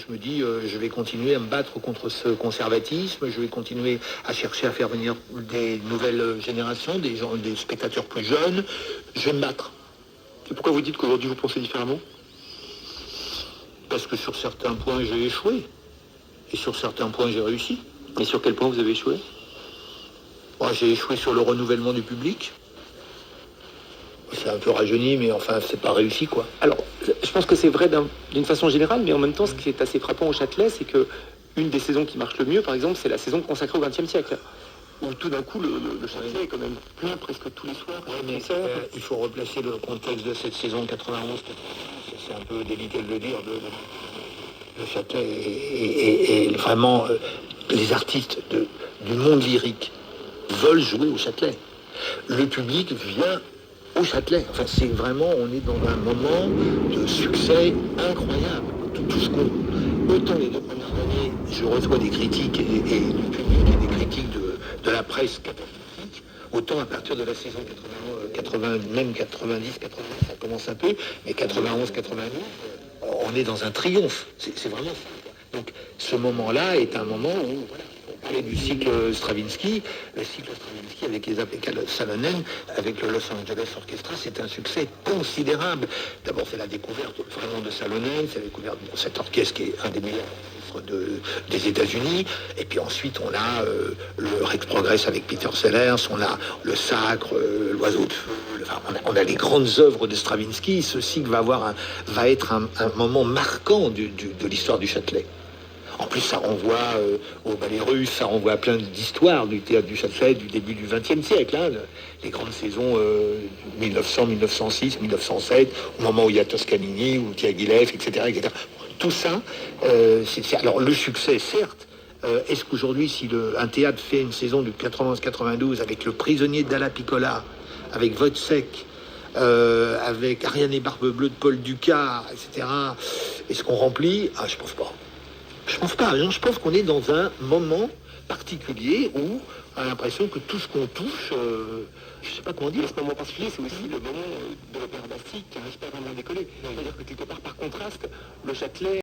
je me dis, je vais continuer à me battre contre ce conservatisme, je vais continuer à chercher à faire venir des nouvelles générations, des gens, des spectateurs plus jeunes. Je vais me battre. Et pourquoi vous dites qu'aujourd'hui vous pensez différemment? Parce que sur certains points, j'ai échoué. Et sur certains points, j'ai réussi. Et sur quel point vous avez échoué? Moi, j'ai échoué sur le renouvellement du public. C'est un peu rajeuni, mais enfin, c'est pas réussi, quoi. Alors, je pense que c'est vrai d'une façon générale, mais en même temps, ce qui est assez frappant au Châtelet, c'est que une des saisons qui marche le mieux, par exemple, c'est la saison consacrée au XXe siècle. Où tout d'un coup, le Châtelet est quand même plein presque tous les soirs. Ouais, mais il faut replacer le contexte de cette saison 91. C'est un peu délicat de le dire. Le Châtelet est vraiment... les artistes du monde lyrique veulent jouer au Châtelet. Le public vient au Châtelet. Enfin, c'est vraiment, on est dans un moment de succès incroyable. Tout ce qu'on... Autant les 2 premières années, je reçois des critiques et du public et des critiques de la presse catastrophique, autant à partir de la saison 80, même 90, 80, ça commence un peu, mais 91, 92, on est dans un triomphe. C'est vraiment ça. Donc, ce moment-là est un moment où... Voilà, parler du cycle Stravinsky, le cycle Stravinsky avec les impeccables Salonen, avec le Los Angeles Orchestra, c'est un succès considérable. D'abord, c'est la découverte vraiment de Salonen, c'est la découverte de cet orchestre qui est un des meilleurs orchestres des États-Unis. Et puis ensuite, on a le Rex Progress avec Peter Sellers, on a le Sacre, l'Oiseau de Feu. Enfin, on a les grandes œuvres de Stravinsky. Ce cycle va être un moment marquant de l'histoire du Châtelet. En plus, ça renvoie au ballet russe, ça renvoie à plein d'histoires du théâtre du Châtelet du début du XXe siècle. Hein, les grandes saisons 1900, 1906, 1907, au moment où il y a Toscanini, où il y a Diaghilev, etc., etc. Tout ça, alors le succès, certes. Est-ce qu'aujourd'hui, si un théâtre fait une saison de 91-92 avec Le Prisonnier d'Alla Piccola, avec Wojciech, avec Ariane et Barbe Bleue de Paul Dukas, etc., est-ce qu'on remplit? Ah, je pense pas. Je pense pas. Je pense qu'on est dans un moment particulier où on a l'impression que tout ce qu'on touche, je sais pas comment dire. Ce moment particulier, c'est aussi le moment de l'opéra bassiste qui n'arrive pas vraiment à décoller. C'est-à-dire que quelque part, par contraste, le Châtelet